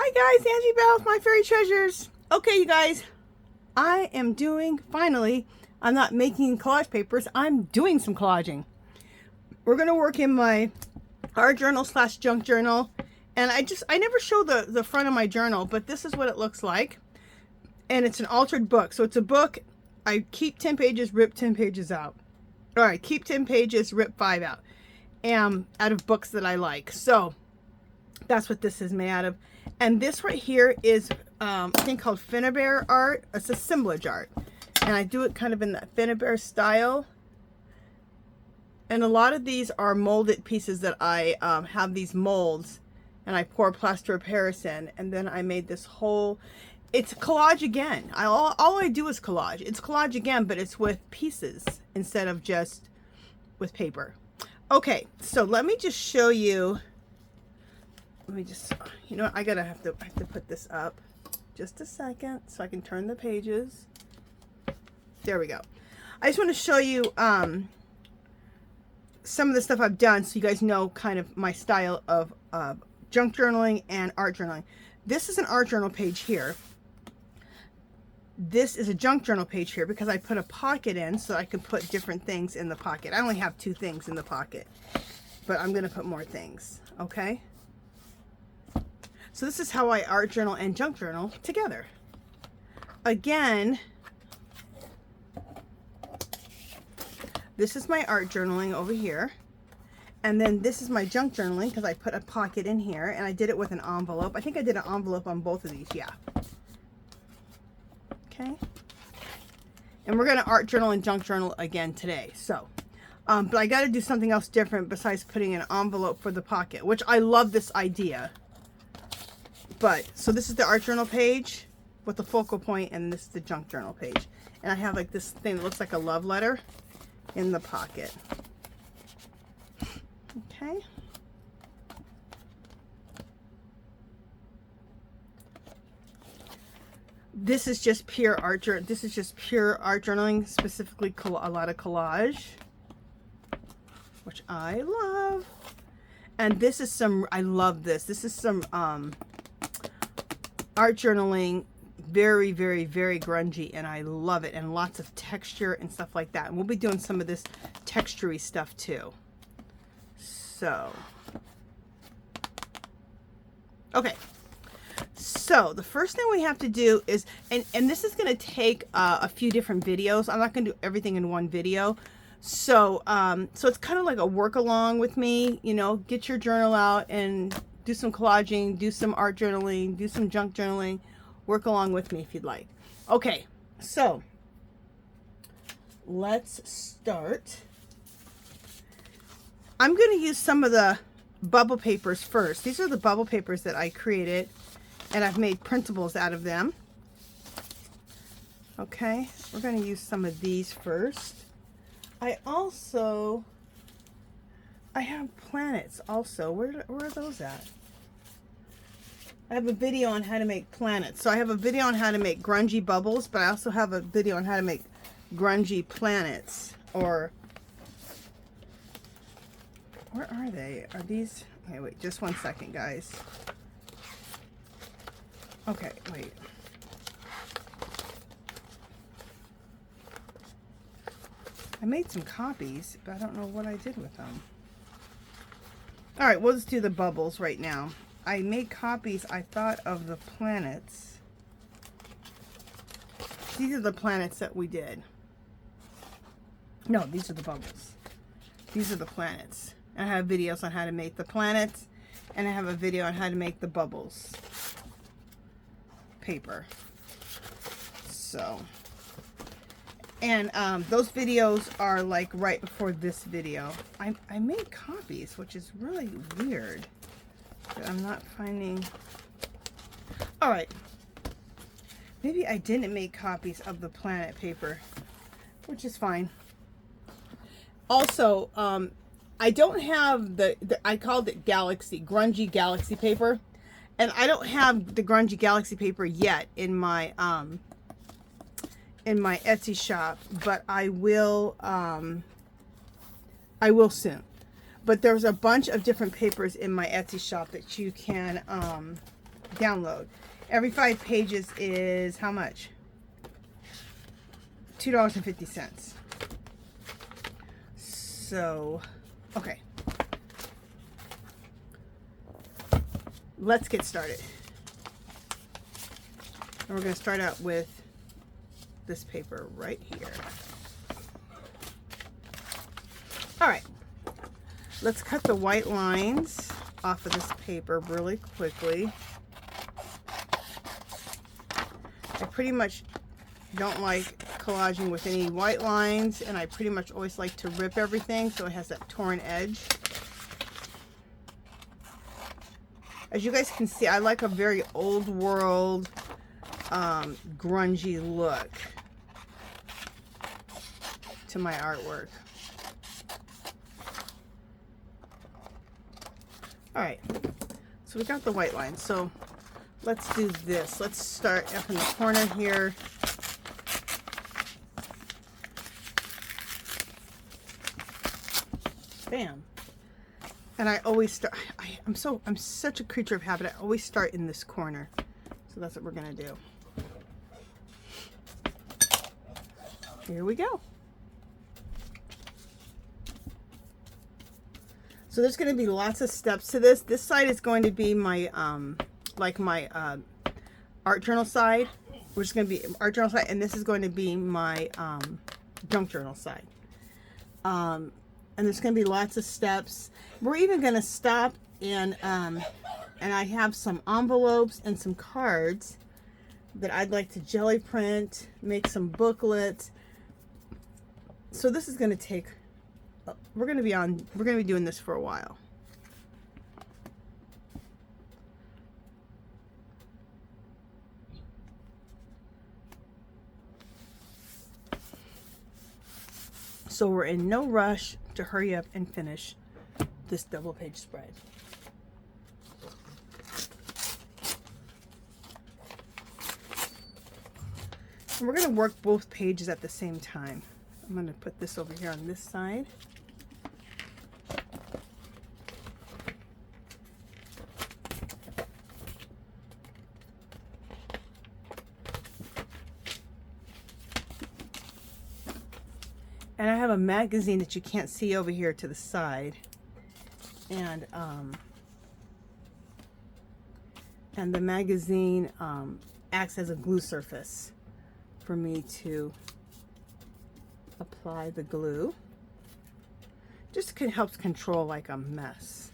Hi guys, Angie Bell with My Fairy Treasures. Okay, you guys, I am doing, finally, I'm not making collage papers, I'm doing some collaging. We're going to work in my art journal / junk journal. And I never show the front of my journal, but this is what it looks like. And it's an altered book. So it's a book, I keep 10 pages, rip 10 pages out. All right, keep 10 pages, rip 5 out. Out of books that I like. So that's what this is made out of. And this right here is a thing called Finnebear art. It's assemblage art. And I do it kind of in that Finnebear style. And a lot of these are molded pieces that I have these molds. And I pour plaster of Paris in. And then I made this whole... It's collage again. All I do is collage. It's collage again, but it's with pieces instead of just with paper. Okay, so let me just show you... Let me just, you know, I have to put this up just a second so I can turn the pages. There we go. I just want to show you some of the stuff I've done so you guys know kind of my style of junk journaling and art journaling. This is an art journal page here. This is a junk journal page here because I put a pocket in so I can put different things in the pocket. I only have 2 things in the pocket, but I'm going to put more things, okay? So this is how I art journal and junk journal together. Again, this is my art journaling over here. And then this is my junk journaling because I put a pocket in here and I did it with an envelope. I think I did an envelope on both of these, yeah. Okay. And we're going to art journal and junk journal again today. So, but I got to do something else different besides putting an envelope for the pocket, which I love this idea. But, so this is the art journal page with the focal point, and this is the junk journal page. And I have like this thing that looks like a love letter in the pocket. Okay. This is just pure art journaling, specifically a lot of collage, which I love. And this is some, I love this. This is some art journaling, very, very, very grungy, and I love it, and lots of texture and stuff like that. And we'll be doing some of this textury stuff too. So, okay. So the first thing we have to do is, and this is going to take a few different videos. I'm not going to do everything in one video. So, so it's kind of like a work along with me, you know, get your journal out and do some collaging, do some art journaling, do some junk journaling, work along with me if you'd like. Okay, so let's start. I'm going to use some of the bubble papers first. These are the bubble papers that I created, and I've made printables out of them. Okay, we're going to use some of these first. I have planets also. Where are those at? I have a video on how to make planets. So I have a video on how to make grungy bubbles, but I also have a video on how to make grungy planets. Or, where are they? Are these? Okay, wait, just one second, guys. Okay, wait. I made some copies, but I don't know what I did with them. All right, we'll just do the bubbles right now. I made copies, I thought, of the planets. These are the planets that we did. No, these are the bubbles. These are the planets. I have videos on how to make the planets, and I have a video on how to make the bubbles paper. So, and those videos are like right before this video. I made copies, which is really weird. But I'm not finding... Alright. Maybe I didn't make copies of the planet paper, which is fine. Also, I don't have I called it grungy galaxy paper. And I don't have the grungy galaxy paper yet in my Etsy shop, but I will soon. But there's a bunch of different papers in my Etsy shop that you can download. Every 5 pages is how much? $2.50. So, okay. Let's get started. And we're going to start out with this paper right here. All right. Let's cut the white lines off of this paper really quickly. I pretty much don't like collaging with any white lines, and I pretty much always like to rip everything so it has that torn edge. As you guys can see, I like a very old world, grungy look to my artwork. All right, so we got the white line. So let's do this. Let's start up in the corner here. Bam. And I always start, I'm such a creature of habit. I always start in this corner. So that's what we're gonna do. Here we go. So there's going to be lots of steps to this. This side is going to be my, like my art journal side, which is going to be art journal side, and this is going to be my junk journal side. And there's going to be lots of steps. We're even going to stop and I have some envelopes and some cards that I'd like to jelly print, make some booklets. So this is going to take. We're going to be doing this for a while. So we're in no rush to hurry up and finish this double page spread. And we're going to work both pages at the same time. I'm going to put this over here on this side. And I have a magazine that you can't see over here to the side. And the magazine acts as a glue surface for me to apply the glue. Just helps control like a mess.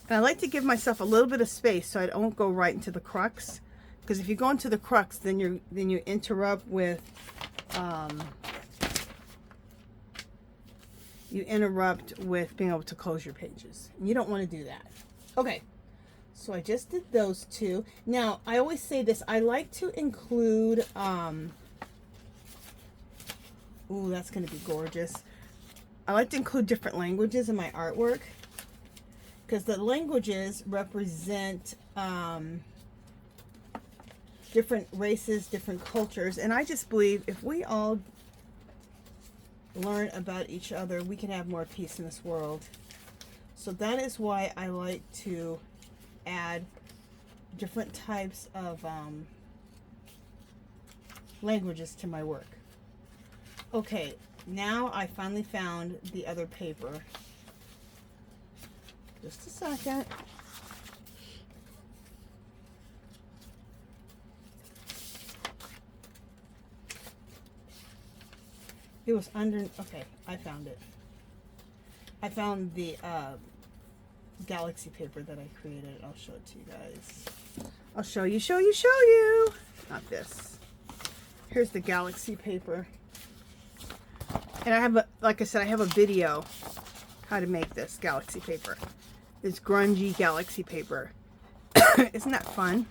And I like to give myself a little bit of space so I don't go right into the crux. Because if you go into the crux, then you interrupt with being able to close your pages. And you don't want to do that. Okay, so I just did those two. Now I always say this. I like to include. Ooh, that's going to be gorgeous. I like to include different languages in my artwork because the languages represent. Different races, different cultures, and I just believe if we all learn about each other, we can have more peace in this world. So that is why I like to add different types of languages to my work. Okay, now I finally found the other paper. Just a second. It was under, okay, I found it. I found the galaxy paper that I created. I'll show it to you guys. I'll show you. Not this. Here's the galaxy paper. And I have, like I said, I have a video how to make this galaxy paper. This grungy galaxy paper. Isn't that fun?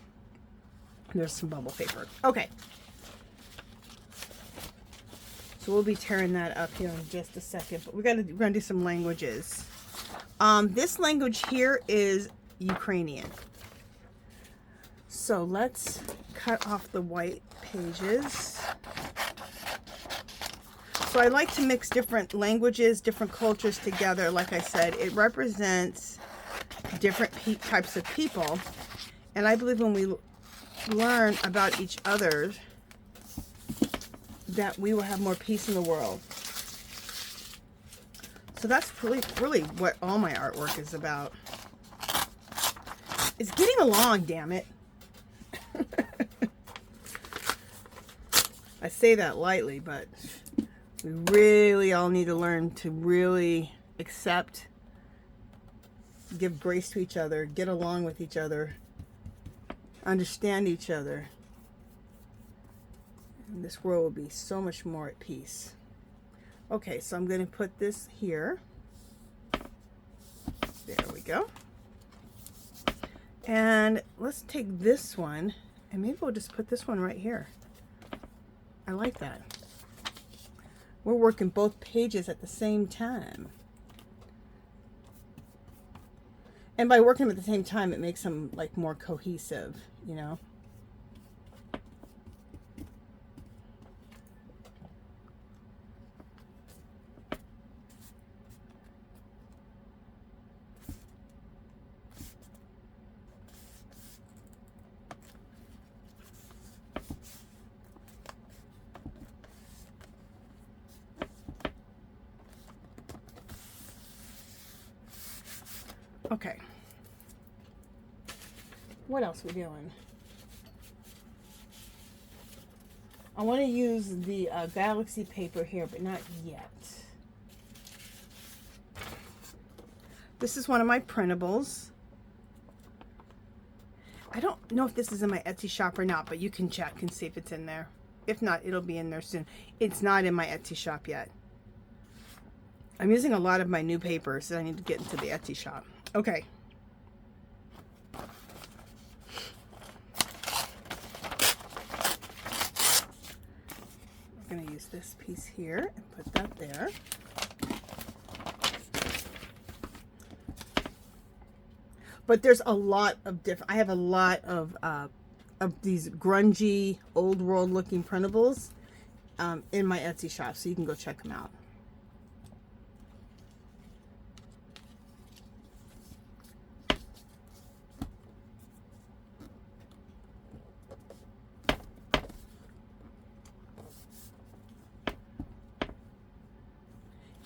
There's some bubble paper. Okay. So we'll be tearing that up here in just a second, but we're gonna do some languages. This language here is Ukrainian. So let's cut off the white pages. So I like to mix different languages, different cultures together. Like I said, it represents different types of people. And I believe when we learn about each other, that we will have more peace in the world. So that's really what all my artwork is about. It's getting along, damn it. I say that lightly, but we really all need to learn to really accept, give grace to each other, get along with each other, understand each other. And this world will be so much more at peace. Okay, so I'm going to put this here. There we go. And let's take this one, and maybe we'll just put this one right here. I like that. We're working both pages at the same time. And by working them at the same time, it makes them like more cohesive, you know? Okay. What else are we doing? I want to use the Galaxy paper here, but not yet. This is one of my printables. I don't know if this is in my Etsy shop or not, but you can check and see if it's in there. If not, it'll be in there soon. It's not in my Etsy shop yet. I'm using a lot of my new papers, so I need to get into the Etsy shop. Okay. I'm going to use this piece here and put that there. But there's a lot of different, I have a lot of these grungy, old world looking printables in my Etsy shop, so you can go check them out.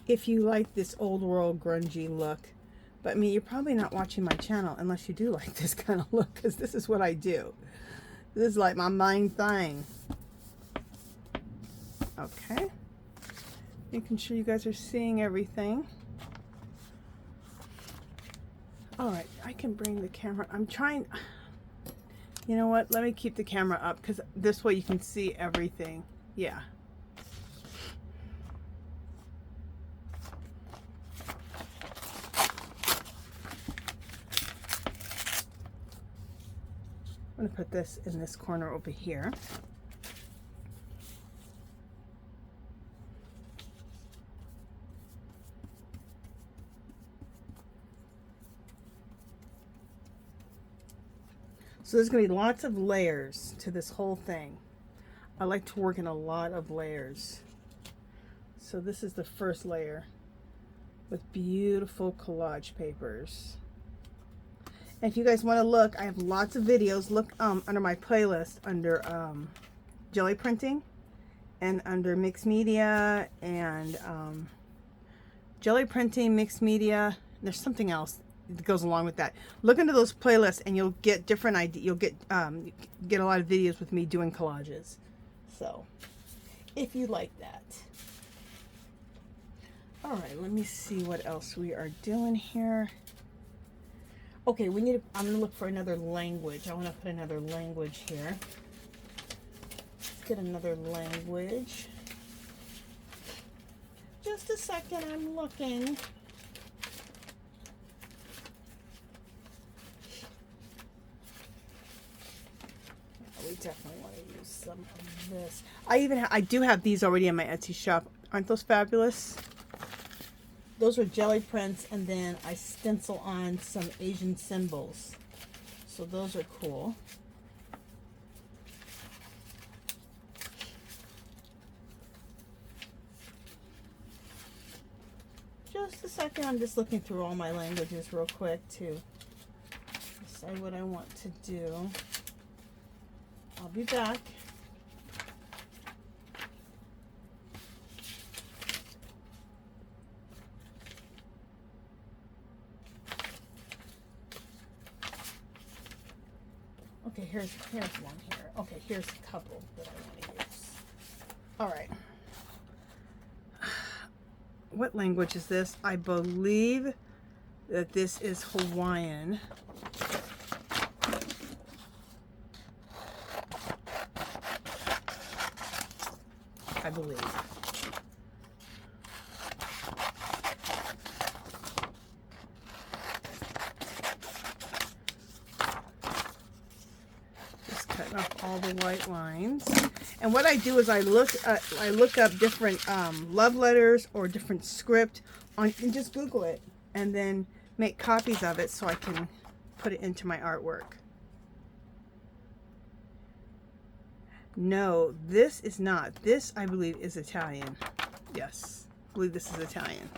If you like this old world grungy look, but I mean, you're probably not watching my channel unless you do like this kind of look, because this is what I do. This is like my main thing. Okay. Making sure you guys are seeing everything. Alright, I can bring the camera. I'm trying. You know what? Let me keep the camera up, because this way you can see everything. Yeah. I'm going to put this in this corner over here. So there's going to be lots of layers to this whole thing. I like to work in a lot of layers. So this is the first layer with beautiful collage papers. And if you guys want to look, I have lots of videos. Look under my playlist under jelly printing and under mixed media and jelly printing, mixed media. There's something else that goes along with that. Look into those playlists and you'll get different ideas. You'll get a lot of videos with me doing collages. So if you like that. All right, let me see what else we are doing here. Okay, we need to, I'm going to look for another language. I want to put another language here. Let's get another language. Just a second, I'm looking. We definitely want to use some of this. I do have these already in my Etsy shop. Aren't those fabulous? Those are jelly prints, and then I stencil on some Asian symbols. So those are cool. second. I'm just looking through all my languages real quick to decide what I want to do. I'll be back. Okay, here's one here. Okay, here's a couple that I want to use. All right. What language is this? I believe that this is Hawaiian. I believe. Just cutting off all the white lines. And what I do is I look up different love letters or different script on, and just Google it, and then make copies of it so I can put it into my artwork. No, this is not. This, I believe, is Italian. Yes, I believe this is Italian.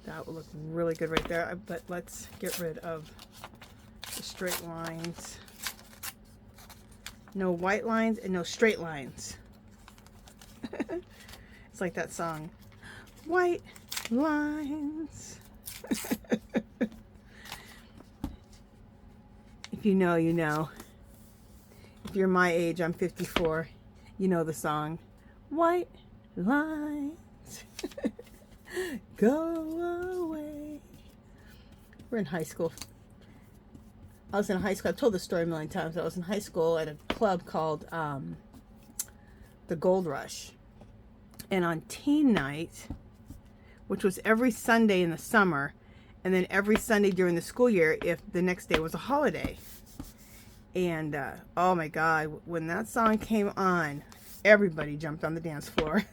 That will look really good right there. But let's get rid of the straight lines. No white lines and no straight lines. It's like that song, White Lines. If you know, you know. If you're my age, I'm 54, you know the song, White Lines. Go away. We're in high school. I was in high school. I've told this story a million times. I was in high school at a club called the Gold Rush. And on teen night, which was every Sunday in the summer, and then every Sunday during the school year if the next day was a holiday. And oh my God, when that song came on, everybody jumped on the dance floor.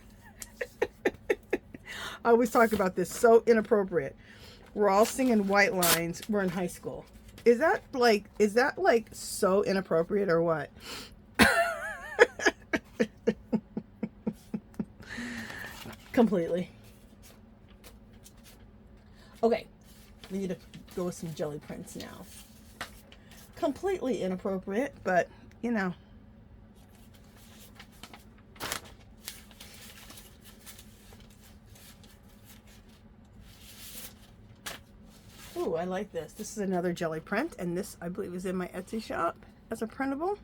I always talk about this, so inappropriate. We're all singing White Lines. We're in high school. Is that like so inappropriate or what? Completely. Okay, we need to go with some jelly prints now. Completely inappropriate, but you know. Ooh, I like this. This is another jelly print, and this, I believe, is in my Etsy shop as a printable.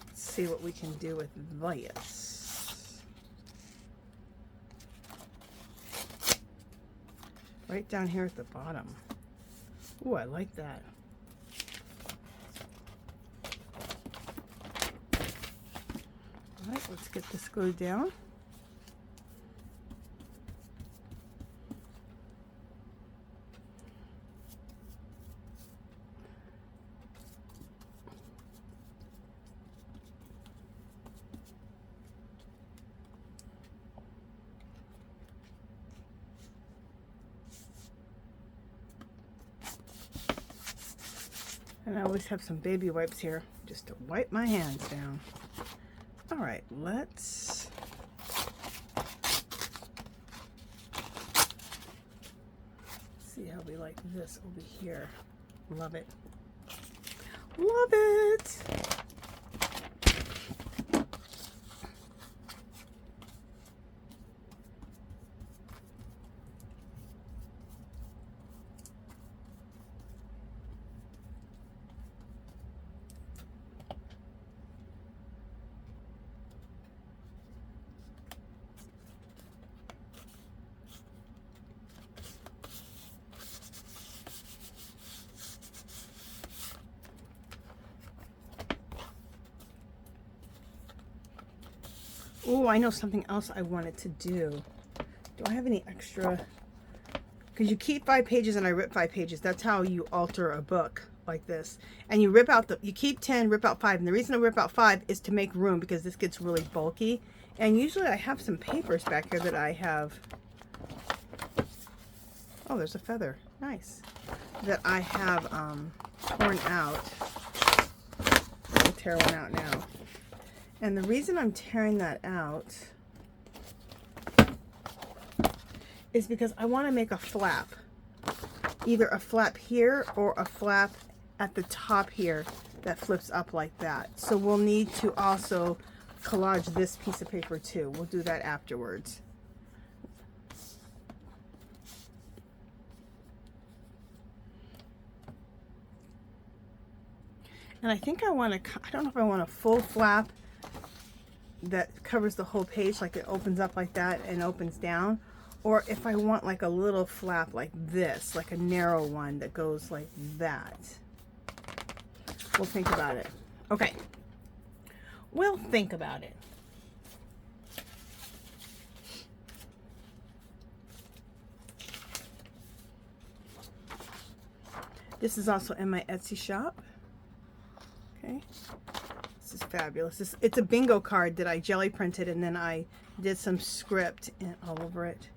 Let's see what we can do with this. Right down here at the bottom. Ooh, I like that. Alright, let's get this glued down. And I always have some baby wipes here just to wipe my hands down. All right, let's see how we like this over here. Love it. Love it. Oh, I know something else I wanted to do. Do I have any extra? Because you keep 5 pages and I rip 5 pages. That's how you alter a book like this. And you rip out you keep 10, rip out 5. And the reason I rip out 5 is to make room because this gets really bulky. And usually I have some papers back here that I have. Oh, there's a feather. nice, that I have torn out. I'll tear one out now. And the reason I'm tearing that out is because I want to make a flap. Either a flap here or a flap at the top here that flips up like that. So we'll need to also collage this piece of paper too. We'll do that afterwards. And I think I want to, I don't know if I want a full flap that covers the whole page, like it opens up like that and opens down, or if I want like a little flap like this, like a narrow one that goes like that. We'll think about it. Okay. We'll think about it. This is also in my Etsy shop. Okay. This is fabulous. It's a bingo card that I jelly printed and then I did some script all over it.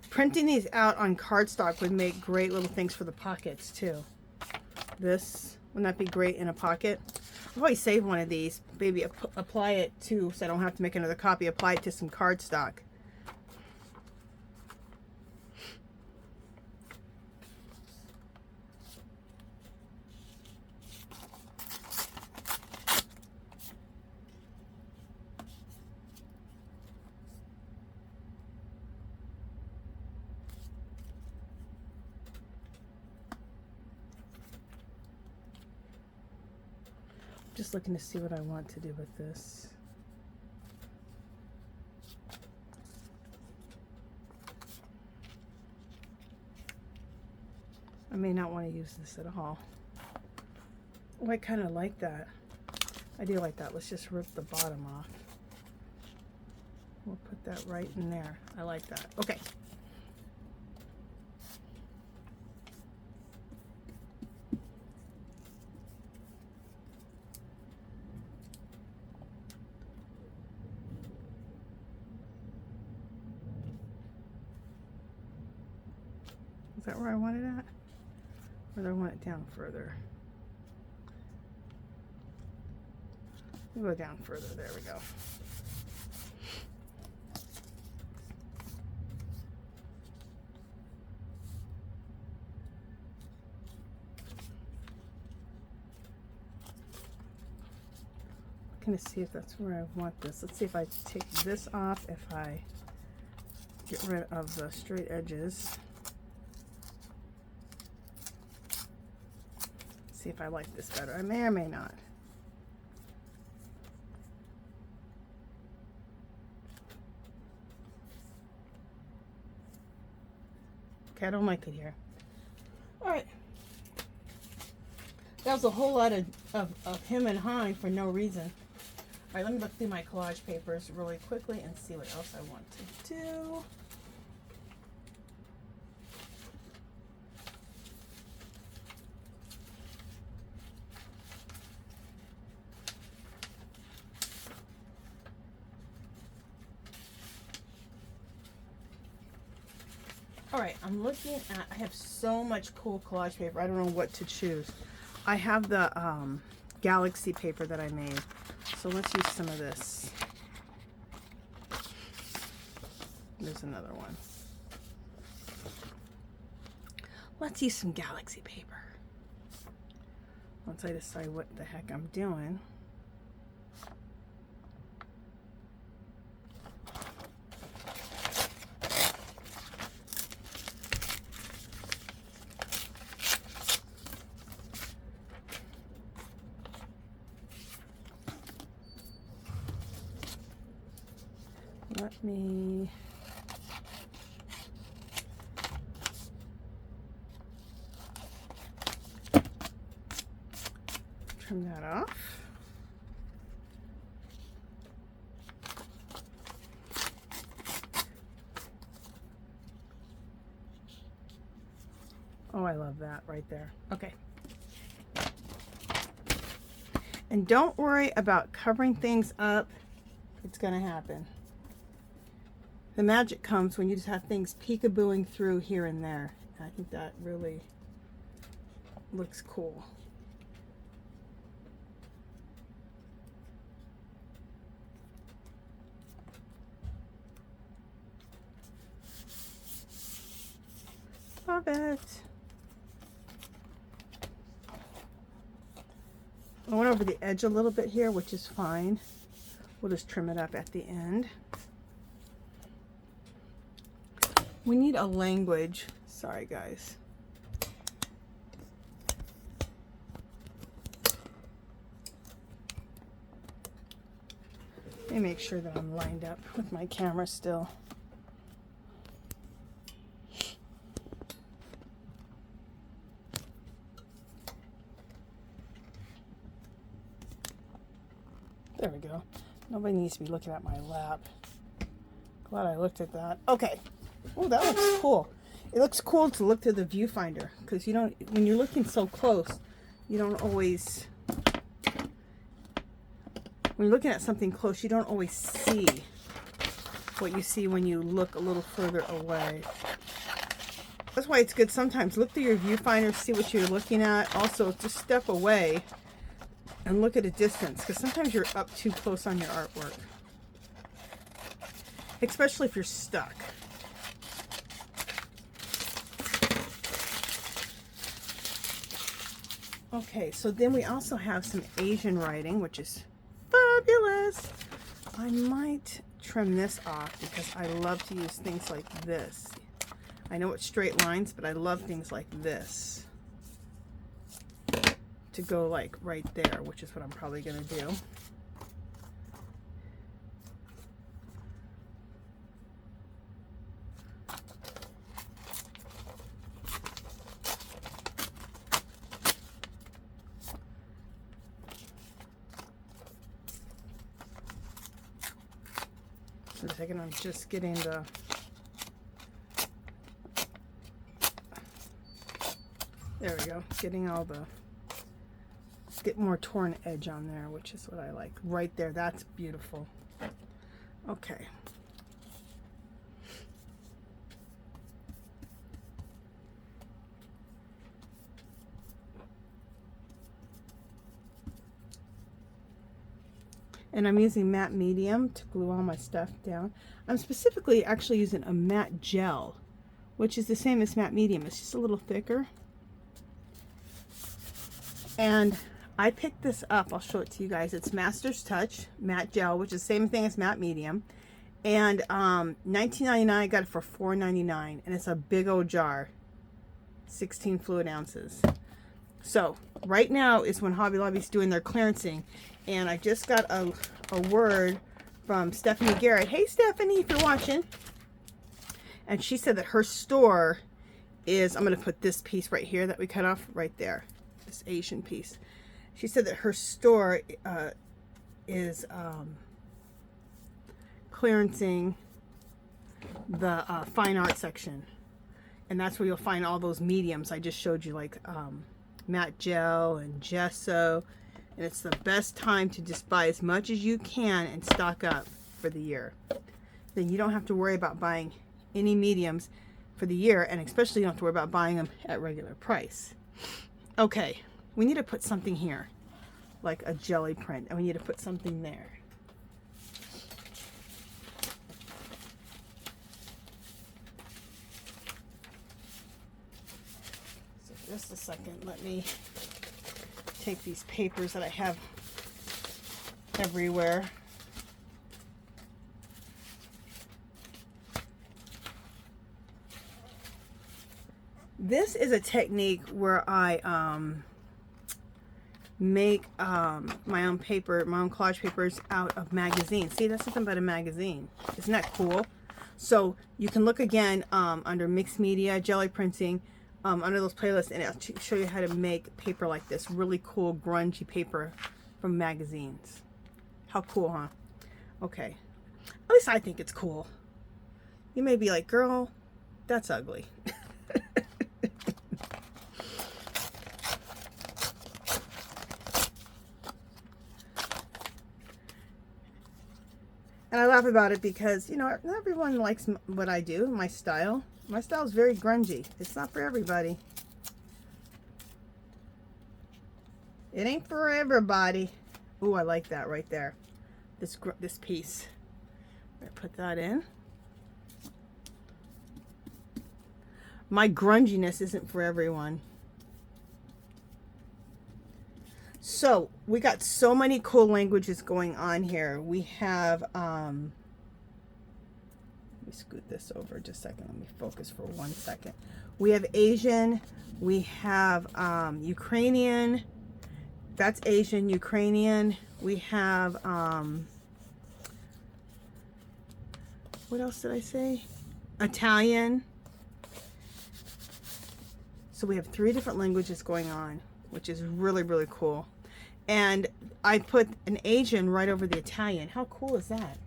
Printing these out on cardstock would make great little things for the pockets too. This, wouldn't that be great in a pocket? I've always saved one of these. Maybe apply it to, so I don't have to make another copy, apply it to some cardstock. Just looking to see what I want to do with this. I may not want to use this at all. Oh, I kind of like that. I do like that. Let's just rip the bottom off. We'll put that right in there. I like that. Okay. Is that where I want it at? Or do I want it down further? We'll go down further. There we go. Looking to see if that's where I want this. Let's see if I take this off, if I get rid of the straight edges. See if I like this better. I may or may not. Okay, I don't like it here. All right. That was a whole lot of him and hawing for no reason. All right, let me look through my collage papers really quickly and see what else I want to do. All right, I'm looking at, I have so much cool collage paper. I don't know what to choose. I have the galaxy paper that I made. So let's use some of this. There's another one. Let's use some galaxy paper. Once I decide what the heck I'm doing. Let me trim that off. Oh, I love that right there. Okay. And don't worry about covering things up. It's going to happen. The magic comes when you just have things peekabooing through here and there. I think that really looks cool. Love it. I went over the edge a little bit here, which is fine. We'll just trim it up at the end. We need a language. Sorry, guys. Let me make sure that I'm lined up with my camera still. There we go. Nobody needs to be looking at my lap. Glad I looked at that. Okay. Oh, that looks cool. It looks cool to look through the viewfinder because you don't, when you're looking so close, you don't always, when you're looking at something close, you don't always see what you see when you look a little further away. That's why it's good sometimes. Look through your viewfinder, see what you're looking at. Also, just step away and look at a distance because sometimes you're up too close on your artwork. Especially if you're stuck. Okay, so then we also have some Asian writing, which is fabulous. I might trim this off because I love to use things like this. I know it's straight lines, but I love things like this to go like right there, which is what I'm probably going to do. For a second, I'm just getting the there we go, getting all the get more torn edge on there, which is what I like. Right there, that's beautiful. Okay. And I'm using matte medium to glue all my stuff down. I'm specifically actually using a matte gel, which is the same as matte medium. It's just a little thicker. And I picked this up. I'll show it to you guys. It's Master's Touch matte gel, which is the same thing as matte medium. And $19.99. I got it for $4.99, and it's a big old jar, 16 fluid ounces. So right now is when Hobby Lobby's doing their clearancing, and I just got a word from Stephanie Garrett. Hey Stephanie, if you're watching. And she said that her store is, I'm going to put this piece right here that we cut off right there, this Asian piece. She said that her store is clearancing the fine art section, and that's where you'll find all those mediums I just showed you, like matte gel and gesso. And it's the best time to just buy as much as you can and stock up for the year. Then you don't have to worry about buying any mediums for the year, and especially you don't have to worry about buying them at regular price. Okay, we need to put something here, like a jelly print, and we need to put something there. So just a second, let me take these papers that I have everywhere. This is a technique where I make my own paper, my own collage papers out of magazines. See, that's nothing but a magazine. Isn't that cool? So you can look again under mixed media, jelly printing, under those playlists, and I'll show you how to make paper like this. Really cool grungy paper from magazines. How cool, huh? Okay. At least I think it's cool. You may be like, girl, that's ugly. And I laugh about it because, you know, not everyone likes what I do, my style. My style is very grungy. It's not for everybody. It ain't for everybody. Ooh, I like that right there. This piece. I'm gonna put that in. My grunginess isn't for everyone. So we got so many cool languages going on here. We have let me scoot this over just a second. Let me focus for 1 second. We have Asian, we have Ukrainian. That's Asian, Ukrainian. We have what else did I say? Italian. So we have 3 different languages going on, which is really, really cool. And I put an Asian right over the Italian. How cool is that?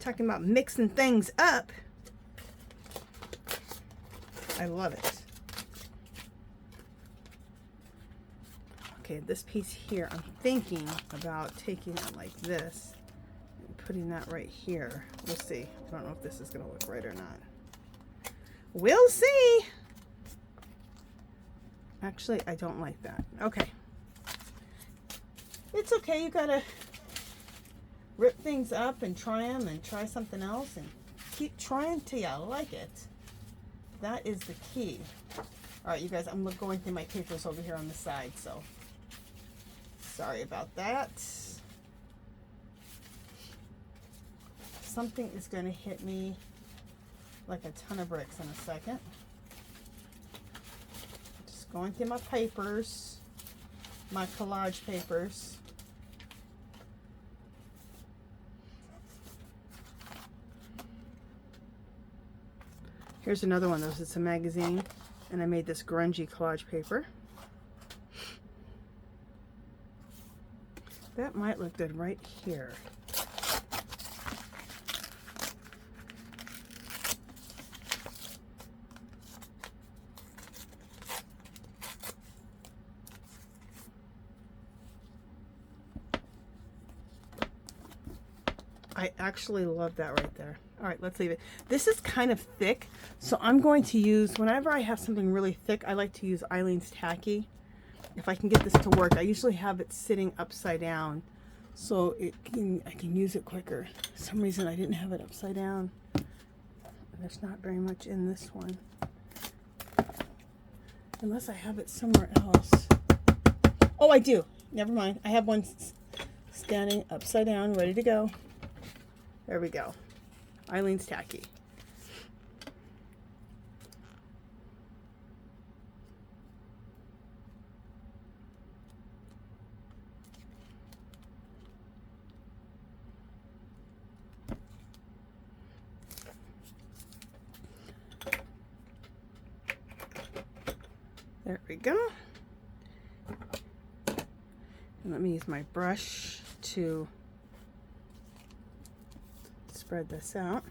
Talking about mixing things up. I love it. Okay, this piece here, I'm thinking about taking it like this and putting that right here. We'll see. I don't know if this is going to look right or not. We'll see. Actually, I don't like that. Okay. It's okay. You got to rip things up and try them and try something else and keep trying till you like it. That is the key. All right, you guys, I'm going through my papers over here on the side, so sorry about that. Something is going to hit me like a ton of bricks in a second. Just going through my papers, my collage papers. Here's another one of those. It's a magazine, and I made this grungy collage paper. That might look good right here. I actually love that right there. All right, let's leave it. This is kind of thick, so I'm going to use, whenever I have something really thick, I like to use Eileen's Tacky. If I can get this to work, I usually have it sitting upside down, so I can use it quicker. For some reason, I didn't have it upside down. There's not very much in this one, unless I have it somewhere else. Oh, I do. Never mind. I have one standing upside down, ready to go. There we go. Eileen's Tacky. There we go. And let me use my brush to spread this out.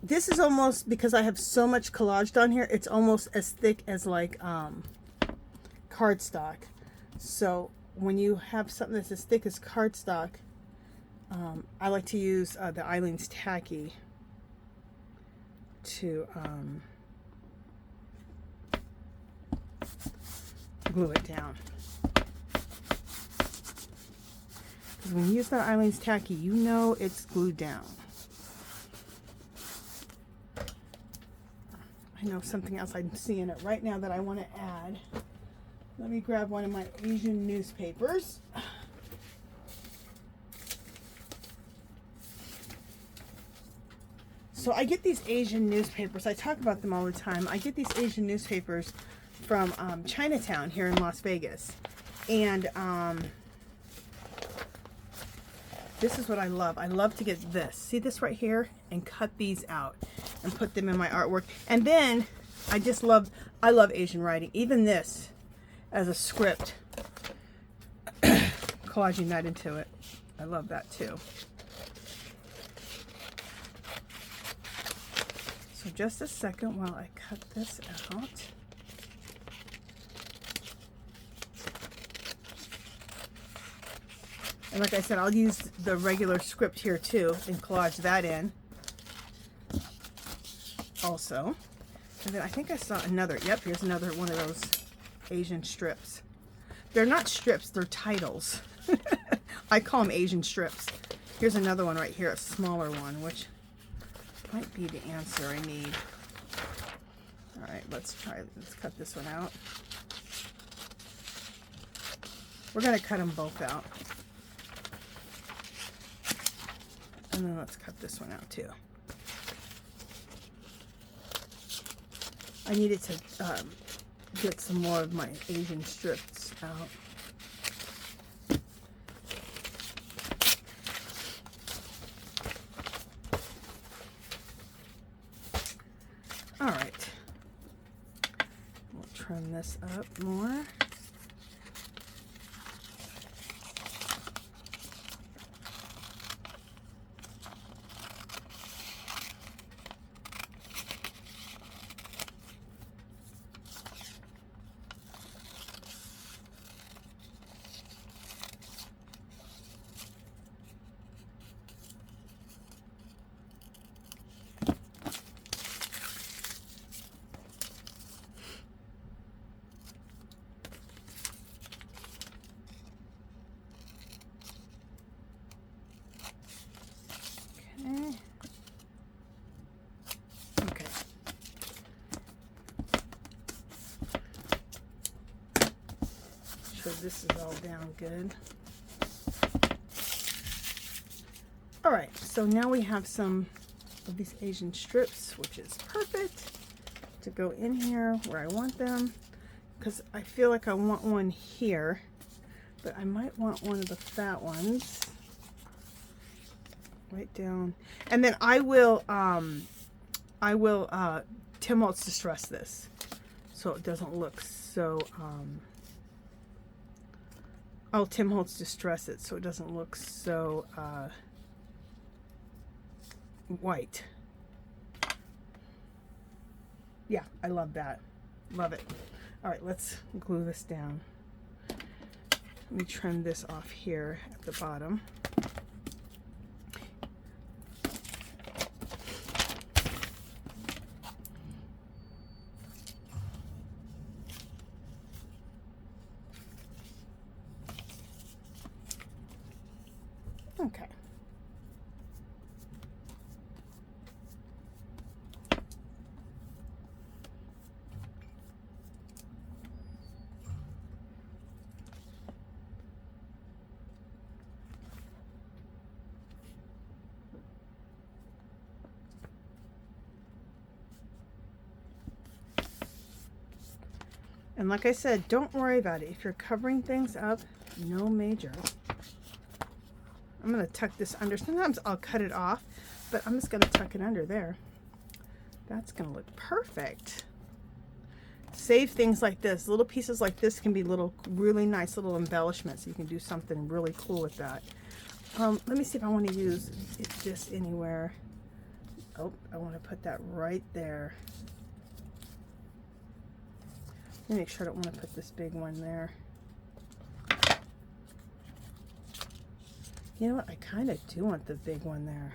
This is almost, because I have so much collage on here, it's almost as thick as like cardstock. So when you have something that's as thick as cardstock, I like to use the Eileen's Tacky to glue it down. Because when you use that Eileen's Tacky, you know it's glued down. I know something else I'm seeing it right now that I want to add. Let me grab one of my Asian newspapers. So I get these Asian newspapers. I talk about them all the time. I get these Asian newspapers from Chinatown here in Las Vegas. And this is what I love. I love to get this. See this right here? And cut these out and put them in my artwork. And then I love Asian writing. Even this as a script. Collaging that into it. I love that too. So just a second while I cut this out. And like I said, I'll use the regular script here too and collage that in also. And then I think I saw another, yep, here's another one of those Asian strips. They're not strips, they're titles. I call them Asian strips. Here's another one right here, a smaller one, which might be the answer I need. All right, let's cut this one out. We're gonna cut them both out. And then let's cut this one out too. I needed to get some more of my Asian strips out. All right, we'll trim this up more. Okay. Sure this is all down good. All right, so now we have some of these Asian strips, which is perfect to go in here where I want them, because I feel like I want one here, but I might want one of the fat ones right down. And then I will Tim Holtz distress this so it doesn't look so I'll Tim Holtz distress it so it doesn't look so white. Yeah, I love that. Love it. All right, let's glue this down. Let me trim this off here at the bottom. Okay. And like I said, don't worry about it. If you're covering things up, no major. I'm going to tuck this under. Sometimes I'll cut it off, but I'm just going to tuck it under there. That's going to look perfect. Save things like this. Little pieces like this can be little, really nice little embellishments. You can do something really cool with that. Let me see if I want to use this anywhere. Oh, I want to put that right there. Let me make sure I don't want to put this big one there. You know what? I kind of do want the big one there.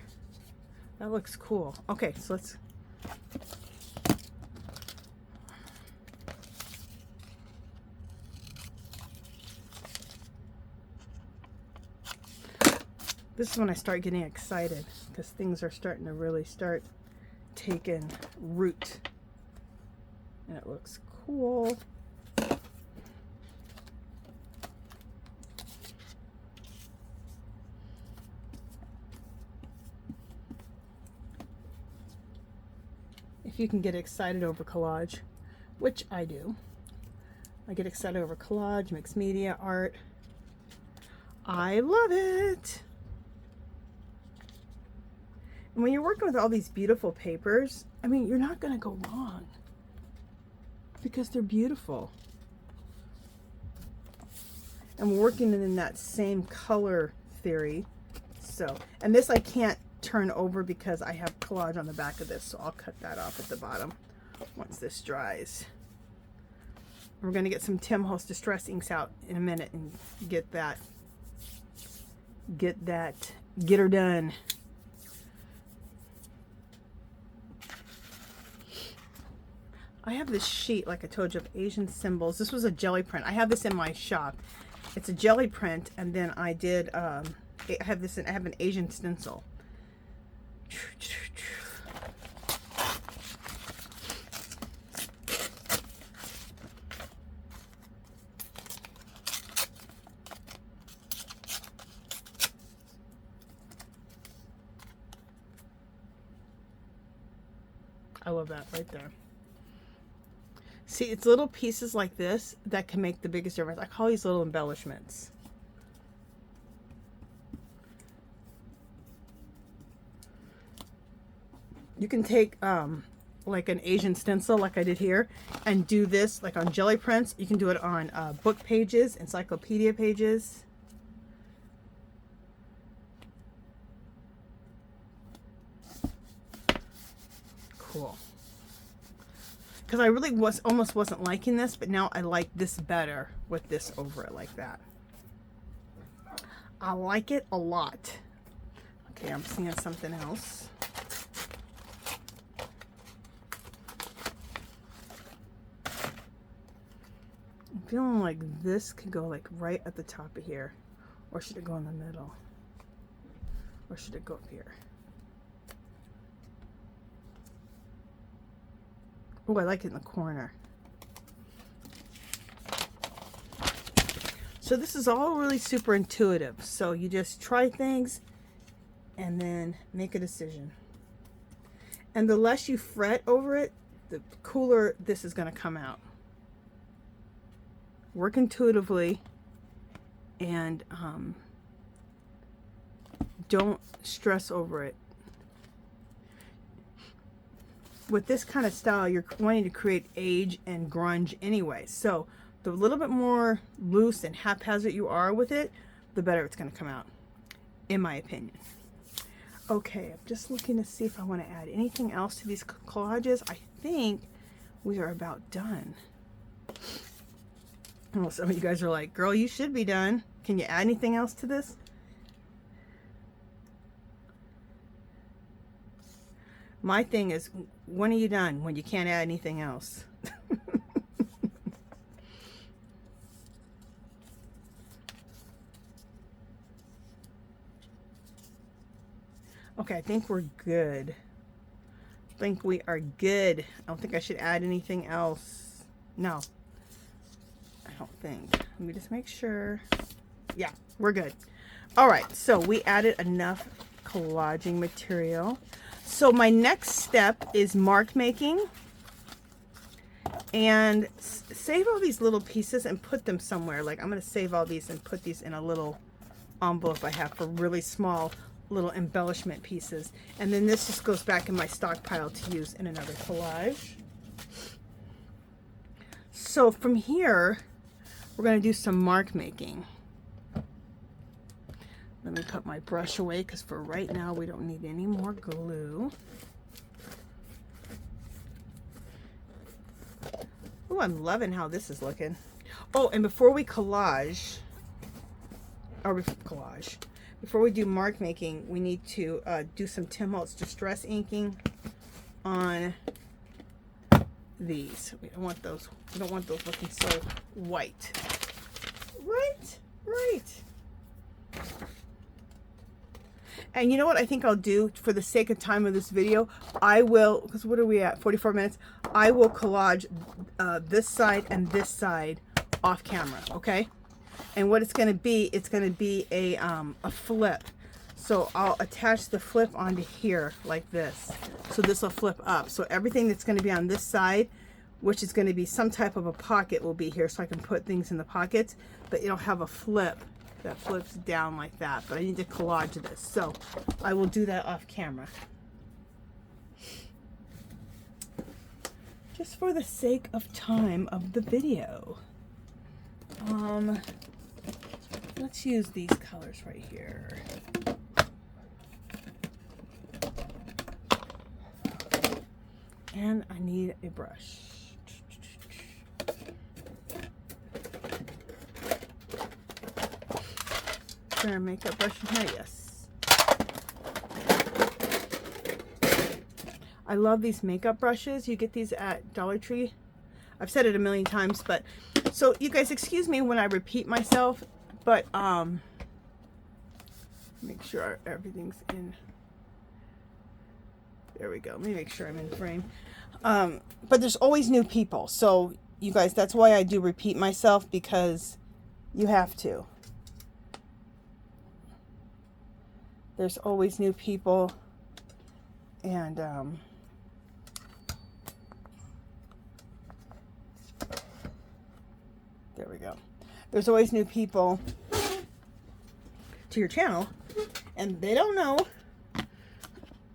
That looks cool. Okay, so let's... This is when I start getting excited because things are starting to really start taking root. And it looks cool. If you can get excited over collage, which I do. I get excited over collage, mixed media, art. I love it. And when you're working with all these beautiful papers, I mean, you're not going to go wrong because they're beautiful. And we're working in that same color theory. So, and this I can't turn over because I have collage on the back of this, so I'll cut that off at the bottom once this dries. We're going to get some Tim Holtz Distress inks out in a minute and get that get her done. I have this sheet, like I told you, of Asian symbols. This was a jelly print. I have this in my shop. It's a jelly print, and then I did, I have an Asian stencil. I love that right there. See, it's little pieces like this that can make the biggest difference. I call these little embellishments. You can take like an Asian stencil like I did here and do this like on jelly prints. You can do it on book pages, encyclopedia pages. Cool. Because I really almost wasn't liking this, but now I like this better with this over it like that. I like it a lot. Okay, I'm seeing something else. I'm feeling like this could go like right at the top of here. Or should it go in the middle? Or should it go up here? Oh, I like it in the corner. So this is all really super intuitive. So you just try things and then make a decision. And the less you fret over it, the cooler this is going to come out. Work intuitively and don't stress over it. With this kind of style, you're wanting to create age and grunge anyway. So the little bit more loose and haphazard you are with it, the better it's going to come out, in my opinion. Okay, I'm just looking to see if I want to add anything else to these collages. I think we are about done. Well, some of you guys are like, girl, you should be done. Can you add anything else to this? My thing is, when are you done? When you can't add anything else. Okay, I think we're good. I think we are good. I don't think I should add anything else. No, I don't think. Let me just make sure. Yeah, we're good. All right, so we added enough collaging material. So my next step is mark making, and save all these little pieces and put them somewhere. Like I'm going to save all these and put these in a little envelope I have for really small little embellishment pieces. And then this just goes back in my stockpile to use in another collage. So from here, we're going to do some mark making. Let me put my brush away because for right now we don't need any more glue. Oh, I'm loving how this is looking. Oh, and before we collage, before we do mark making, we need to do some Tim Holtz Distress inking on these. We don't want those. We don't want those looking so white. Right. And you know what I think I'll do for the sake of time of this video? I will, because what are we at? 44 minutes. I will collage this side and this side off camera, okay? And what it's going to be a flip. So I'll attach the flip onto here like this. So this will flip up. So everything that's going to be on this side, which is going to be some type of a pocket, will be here so I can put things in the pockets. But it'll have a flip that flips down like that. But I need to collage this. So I will do that off camera. Just for the sake of time of the video. Let's use these colors right here. And I need a brush. Is there a makeup brush in here? Yes. I love these makeup brushes. You get these at Dollar Tree. I've said it a million times, but so you guys excuse me when I repeat myself, but make sure everything's in. There we go. Let me make sure I'm in frame. But there's always new people. So you guys, that's why I do repeat myself, because you have to. There's always new people. And there we go. There's always new people to your channel, and they don't know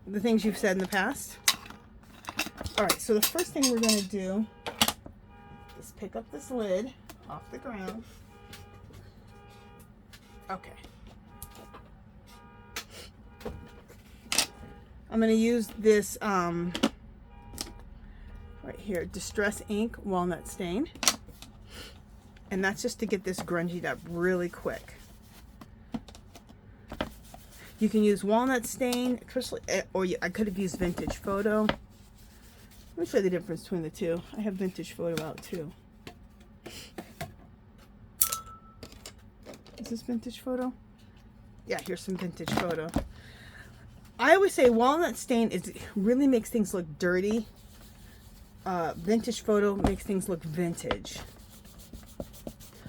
the things you've said in the past. All right, so the first thing we're going to do is pick up this lid off the ground. Okay. I'm going to use this right here, Distress Ink Walnut Stain. And that's just to get this grungied up really quick. You can use walnut stain, especially, or I could have used vintage photo. Let me show you the difference between the two. I have vintage photo out too. Is this vintage photo? Yeah, here's some vintage photo. I always say walnut stain really makes things look dirty. Vintage photo makes things look vintage.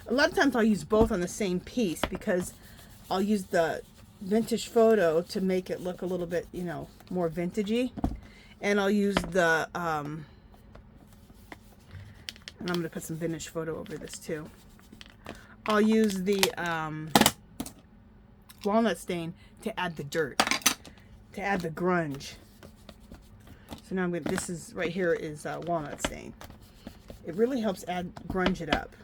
A lot of times I'll use both on the same piece, because I'll use the vintage photo to make it look a little bit, you know, more vintagey, and I'll use the and I'm going to put some vintage photo over this too. I'll use the walnut stain to add the dirt, to add the grunge. So now I'm going to, this is right here is walnut stain. It really helps grunge it up.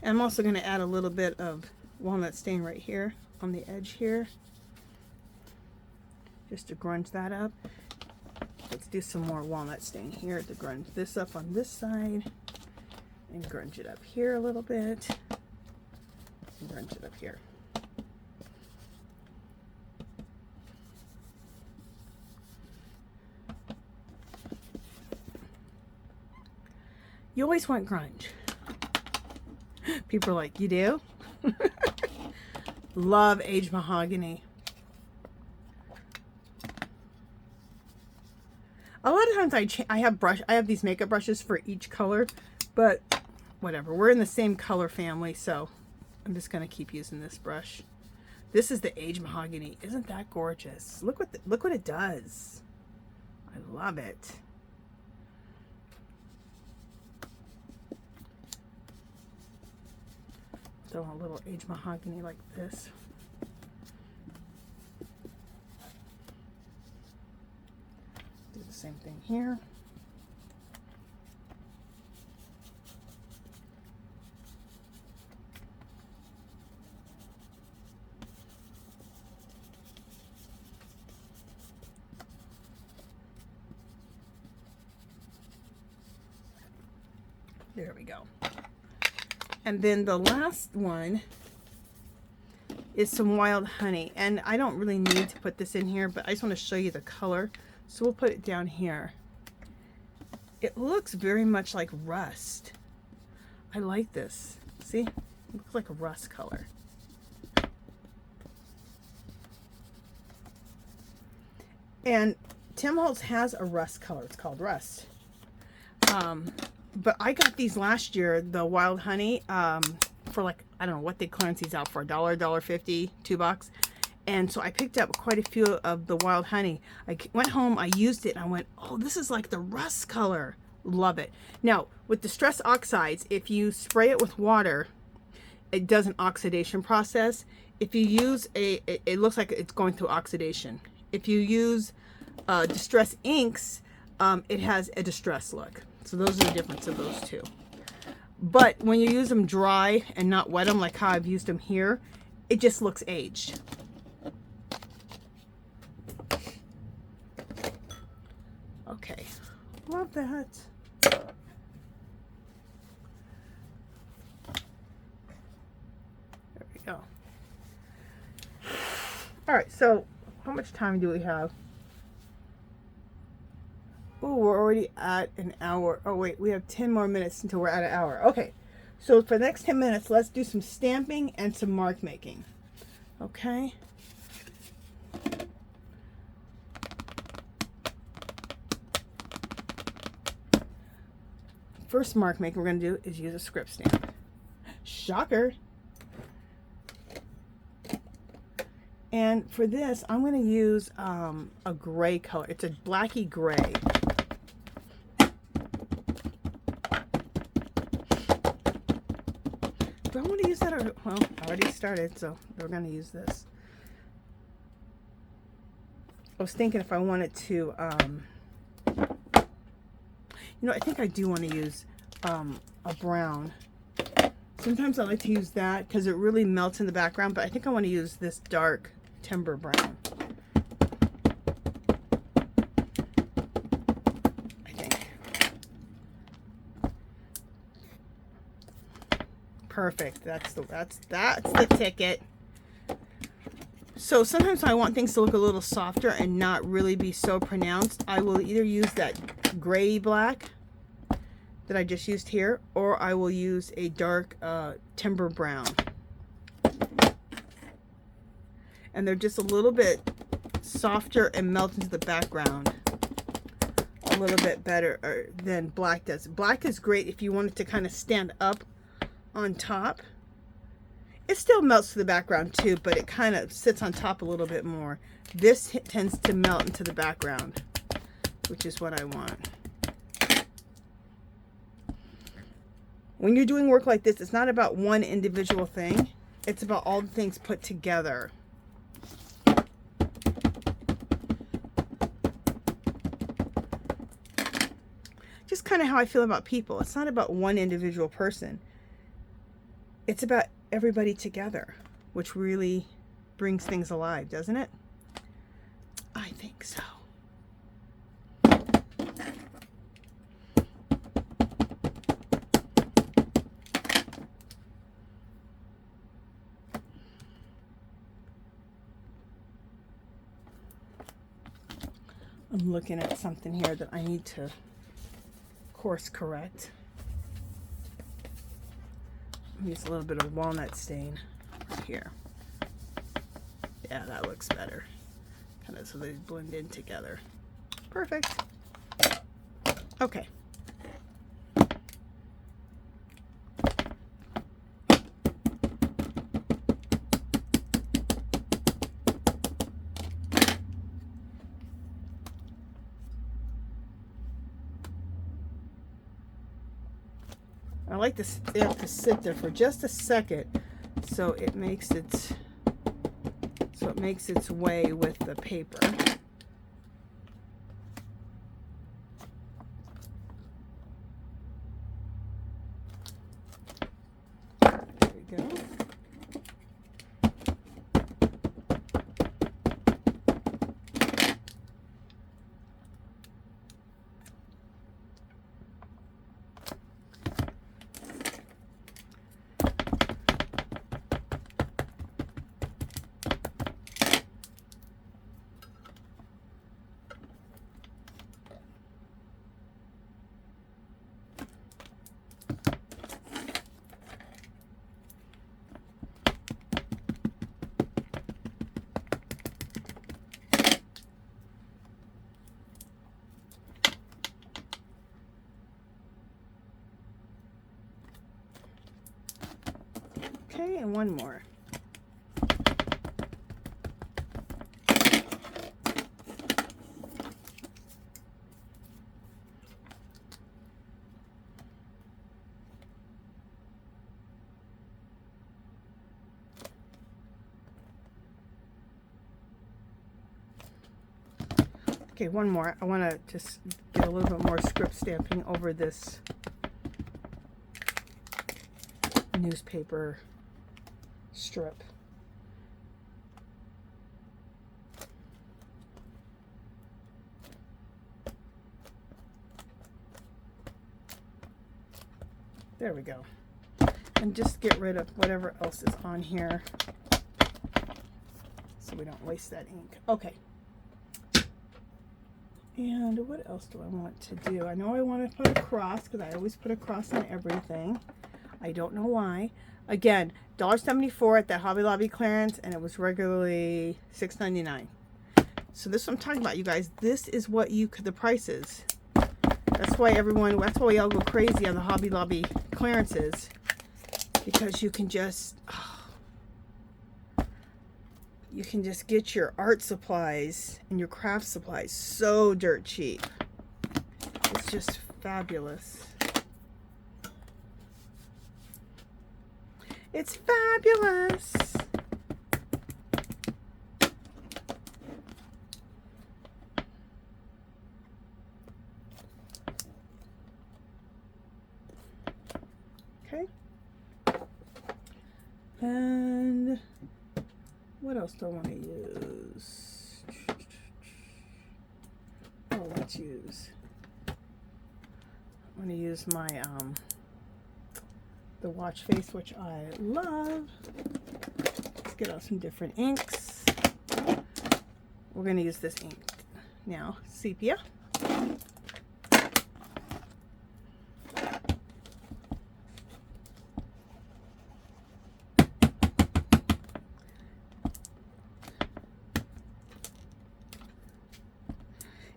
I'm also going to add a little bit of walnut stain right here on the edge here, just to grunge that up. Let's do some more walnut stain here to grunge this up on this side, and grunge it up here a little bit, and grunge it up here. You always want grunge. People are like, you do? Love aged mahogany. A lot of times I have these makeup brushes for each color, but whatever. We're in the same color family, so I'm just gonna keep using this brush. This is the aged mahogany. Isn't that gorgeous? Look what it does. I love it. Throw a little aged mahogany like this. Do the same thing here. There we go. And then the last one is some wild honey. And I don't really need to put this in here, but I just want to show you the color. So we'll put it down here. It looks very much like rust. I like this. See? It looks like a rust color. And Tim Holtz has a rust color. It's called Rust. But I got these last year, the wild honey, for like, I don't know what they clearance these out for, $1, $1.50, $2. And so I picked up quite a few of the wild honey. I went home, I used it, and I went, oh, this is like the rust color. Love it. Now, with Distress Oxides, if you spray it with water, it does an oxidation process. If you use it looks like it's going through oxidation. If you use Distress Inks, it has a distress look. So those are the difference of those two. But when you use them dry and not wet them like how I've used them here, it just looks aged. Love that. There we go. All right, so how much time do we have? Oh, we're already at an hour. Oh wait, we have 10 more minutes until we're at an hour. Okay, so for the next 10 minutes, let's do some stamping and some mark making. Okay. First mark making we're going to do is use a script stamp. Shocker. And for this, I'm going to use a gray color. It's a blacky gray. Do I want to use that? Or, well, I already started, so we're going to use this. I was thinking if I wanted to, you know, I think I do want to use a brown. Sometimes I like to use that because it really melts in the background, but I think I want to use this dark timber brown. I think. Perfect. That's the ticket. So sometimes I want things to look a little softer and not really be so pronounced. I will either use that gray black that I just used here, or I will use a dark timber brown. And they're just a little bit softer and melt into the background a little bit better than black does. Black is great if you want it to kind of stand up on top. It still melts to the background too, but it kind of sits on top a little bit more. This tends to melt into the background, which is what I want. When you're doing work like this, it's not about one individual thing. It's about all the things put together. Just kind of how I feel about people. It's not about one individual person. It's about everybody together, which really brings things alive, doesn't it? I think so. I'm looking at something here that I need to course correct. Use a little bit of walnut stain right here. Yeah, that looks better. Kind of so they blend in together. Perfect. Okay. I like this to sit there for just a second so it makes its way with the paper. There we go. Okay, and one more. Okay, one more. I want to just get a little bit more script stamping over this newspaper strip. There we go. And just get rid of whatever else is on here so we don't waste that ink. Okay. And what else do I want to do? I know I want to put a cross because I always put a cross on everything. I don't know why. Again, $1.74 at that Hobby Lobby clearance, and it was regularly $6.99. So this is what I'm talking about, you guys. This is what you could, the prices. That's why we all go crazy on the Hobby Lobby clearances, because you can just get your art supplies and your craft supplies so dirt cheap. It's just fabulous. It's fabulous. Okay. And what else do I want to use? Oh, let's use. I want to use my the watch face, which I love. Let's get out some different inks. We're going to use this ink now, sepia.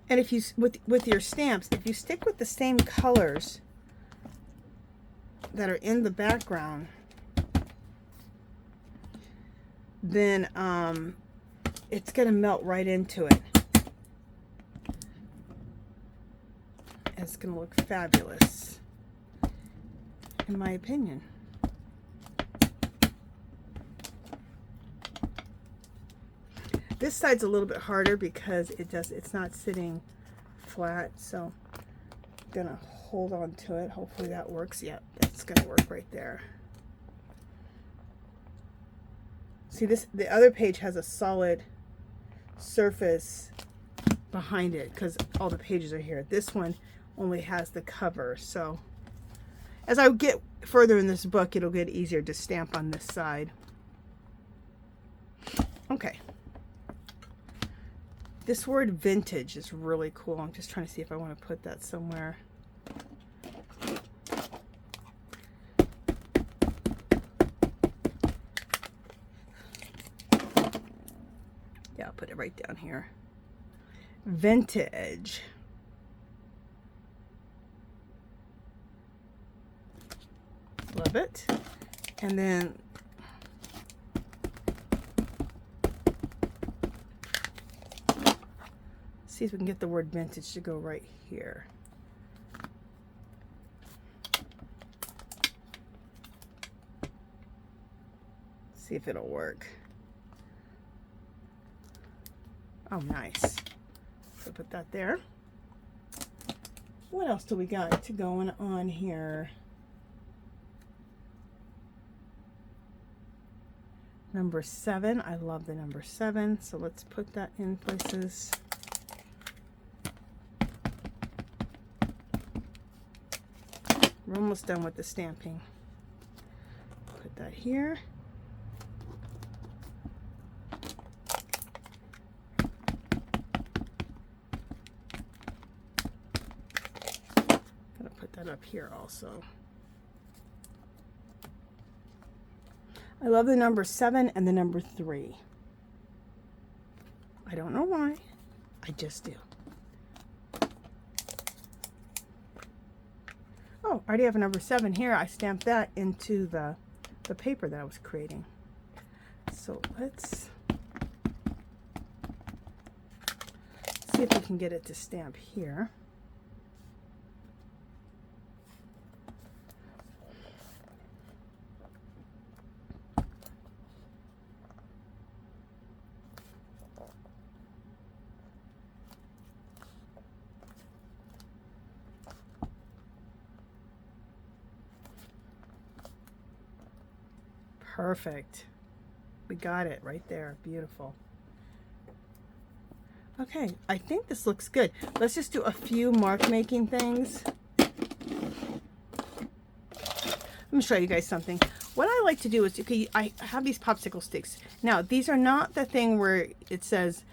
And if you, with your stamps, if you stick with the same colors that are in the background, then it's going to melt right into it. And it's going to look fabulous, in my opinion. This side's a little bit harder because it's not sitting flat, so I'm gonna hold on to it. Hopefully that works. Yep, that's gonna work right there. See, the other page has a solid surface behind it because all the pages are here. This one only has the cover, so as I get further in this book, it'll get easier to stamp on this side. Okay. This word vintage is really cool. I'm just trying to see if I want to put that somewhere. Yeah, I'll put it right down here. Vintage. Love it. And then see if we can get the word vintage to go right here. See if it'll work. Oh, nice. So put that there. What else do we got to going on here? Number 7. I love the number 7. So let's put that in places. We're almost done with the stamping. Put that here. Gonna put that up here also. I love the number 7 and the number 3. I don't know why. I just do. Oh, I already have a number 7 here. I stamped that into the paper that I was creating. So let's see if we can get it to stamp here. Perfect. We got it right there. Beautiful. Okay, I think this looks good. Let's just do a few mark making things. me show you guys something. What I like to do is, okay, I have these popsicle sticks. Now, these are not the thing where it says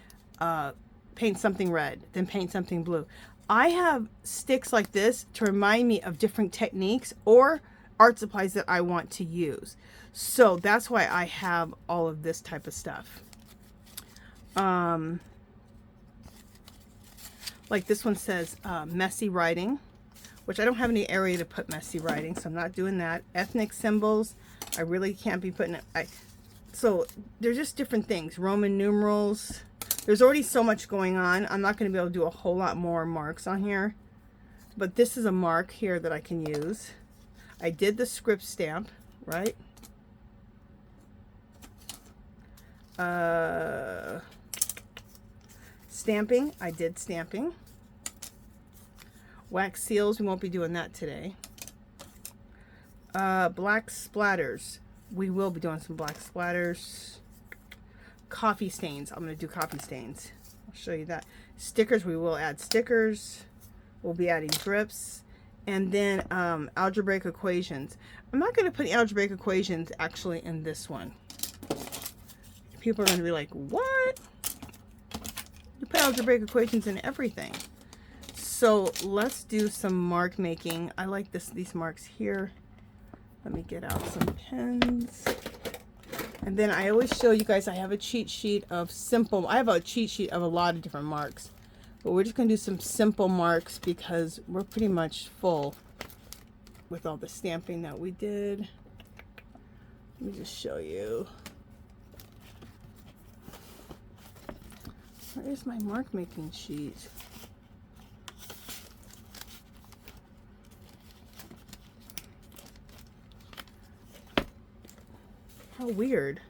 paint something red, then paint something blue. I have sticks like this to remind me of different techniques or art supplies that I want to use. So that's why I have all of this type of stuff. Like this one says messy writing, which I don't have any area to put messy writing, so I'm not doing that. Ethnic symbols, I really can't be putting it. So they're just different things. Roman numerals. There's already so much going on. I'm not going to be able to do a whole lot more marks on here. But this is a mark here that I can use. I did the script stamp, right? Stamping, I did stamping. Wax seals, we won't be doing that today. Black splatters, we will be doing some black splatters. Coffee stains, I'm going to do coffee stains. I'll show you that. Stickers, we will add stickers. We'll be adding drips. And then algebraic equations. I'm not going to put algebraic equations actually in this one. People are going to be like, what? You put algebraic equations in everything. So let's do some mark making. I like these marks here. Let me get out some pens. And then I always show you guys, I have a cheat sheet of simple, I have a cheat sheet of a lot of different marks. But we're just going to do some simple marks because we're pretty much full with all the stamping that we did. Let me just show you. Where is my mark making sheet? How weird.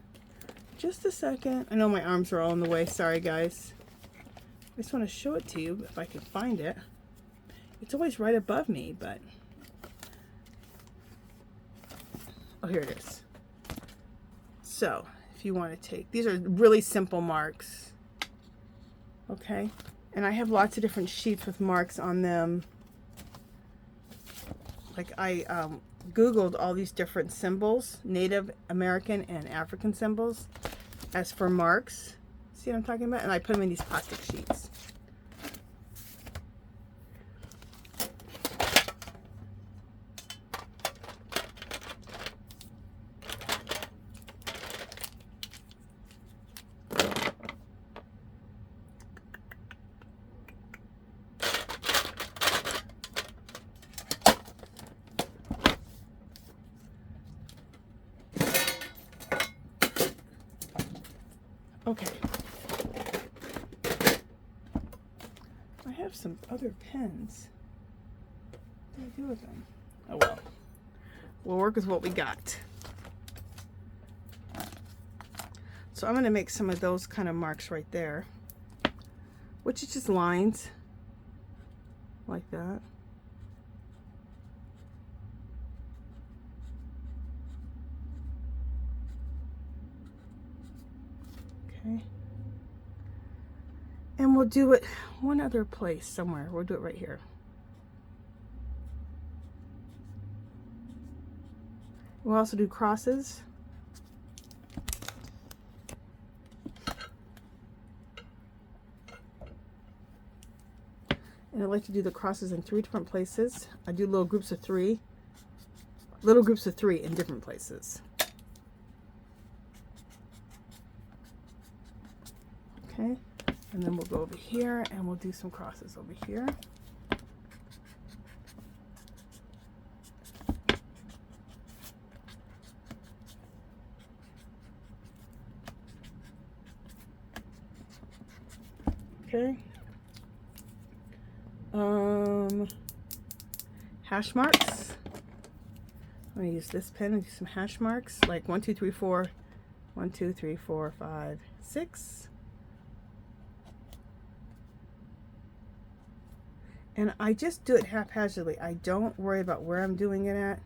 Just a second. I know my arms are all in the way. Sorry, guys. I just want to show it to you if I can find it. It's always right above me, but... Oh, here it is. So, if you want to take... These are really simple marks. Okay? And I have lots of different sheets with marks on them. Like, I Googled all these different symbols, Native American and African symbols, as for marks. See what I'm talking about? And I put them in these plastic sheets. Okay. I have some other pens. What do I do with them? Oh well. We'll work with what we got. So I'm going to make some of those kind of marks right there, which is just lines like that. Okay. And we'll do it one other place somewhere. We'll do it right here. We'll also do crosses. And I like to do the crosses in 3 different places. I do little groups of 3. Little groups of 3 in different places. Okay, and then we'll go over here and we'll do some crosses over here. Okay. Hash marks. I'm gonna use this pen and do some hash marks, like 1, 2, 3, 4, 1, 2, 3, 4, 5, 6. And I just do it haphazardly. I don't worry about where I'm doing it at.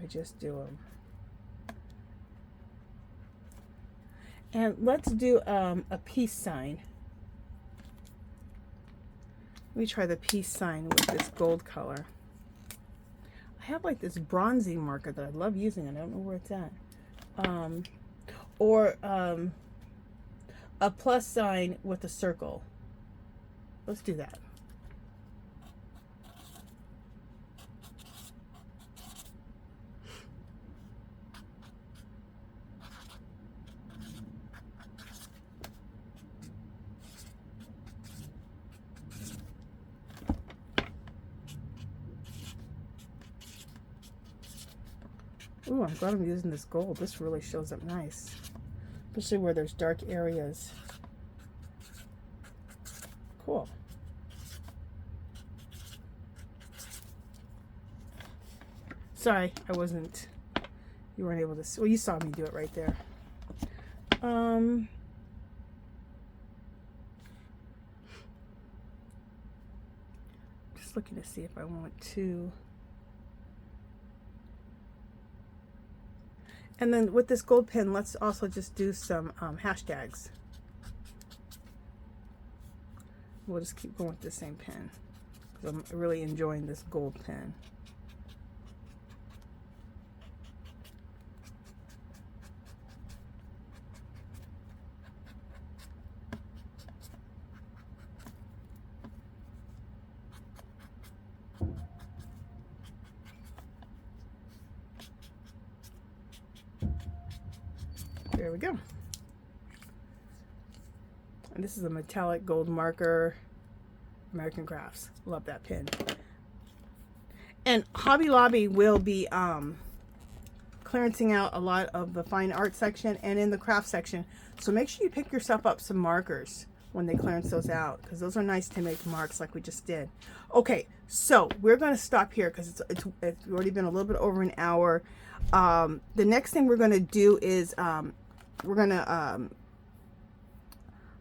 I just do them. And let's do a peace sign. Let me try the peace sign with this gold color. I have like this bronzy marker that I love using. I don't know where it's at. Or a plus sign with a circle. Let's do that. Ooh, I'm glad I'm using this gold. This really shows up nice, especially where there's dark areas. Cool. Sorry, I wasn't, you weren't able to see. Well, you saw me do it right there. Just looking to see if I want to. And then with this gold pen, let's also just do some hashtags. We'll just keep going with the same pen because I'm really enjoying this gold pen. There we go. And this is a metallic gold marker, American Crafts. Love that pen. And Hobby Lobby will be clearancing out a lot of the fine art section and in the craft section. So make sure you pick yourself up some markers when they clearance those out, because those are nice to make marks like we just did. Okay, so we're going to stop here because it's already been a little bit over an hour. The next thing we're going to do is we're going to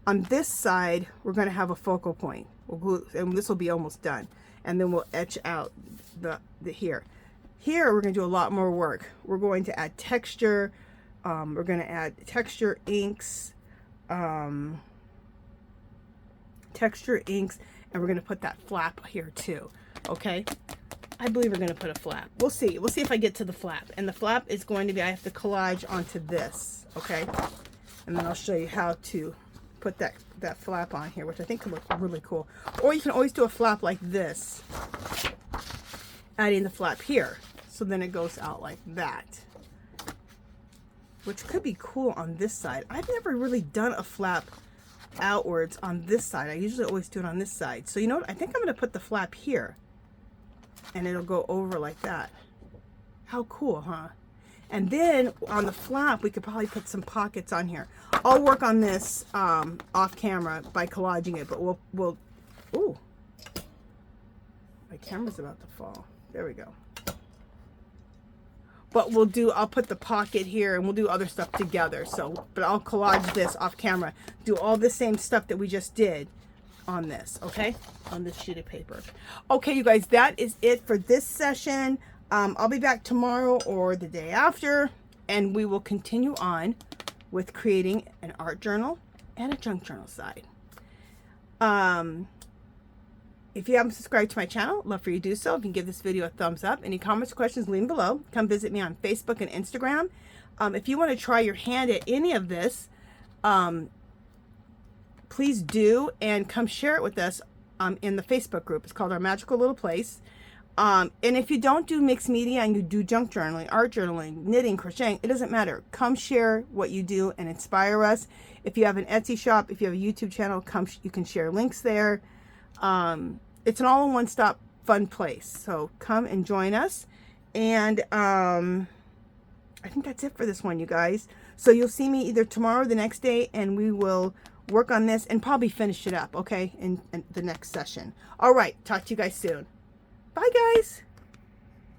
on this side we're going to have a focal point. We'll glue, and this will be almost done, and then we'll etch out the here we're going to do a lot more work. We're going to add texture. We're going to add texture inks, and we're going to put that flap here too. Okay, I believe we're going to put a flap. We'll see if I get to the flap. And the flap is going to be, I have to collage onto this. Okay, and then I'll show you how to put that flap on here, which I think could look really cool. Or you can always do a flap like this, adding the flap here, so then it goes out like that, which could be cool on this side. I've never really done a flap outwards on this side. I usually always do it on this side. So you know what, I think I'm going to put the flap here and it'll go over like that. How cool, huh? And then on the flap we could probably put some pockets on here. I'll work on this off camera by collaging it, but we'll ooh, my camera's about to fall. There we go. But I'll put the pocket here and we'll do other stuff together. So, but I'll collage this off camera, do all the same stuff that we just did on this, okay? On this sheet of paper. Okay, you guys, that is it for this session. I'll be back tomorrow or the day after, and we will continue on with creating an art journal and a junk journal side. If you haven't subscribed to my channel, love for you to do so. If you can give this video a thumbs up. Any comments or questions, leave them below. Come visit me on Facebook and Instagram. If you want to try your hand at any of this, please do, and come share it with us in the Facebook group. It's called Our Magical Little Place. And if you don't do mixed media and you do junk journaling, art journaling, knitting, crocheting, it doesn't matter. Come share what you do and inspire us. If you have an Etsy shop, if you have a YouTube channel, you can share links there. It's an all-in-one stop fun place. So come and join us. And I think that's it for this one, you guys. So you'll see me either tomorrow or the next day, and we will work on this and probably finish it up, okay, in the next session. All right, talk to you guys soon. Bye, guys.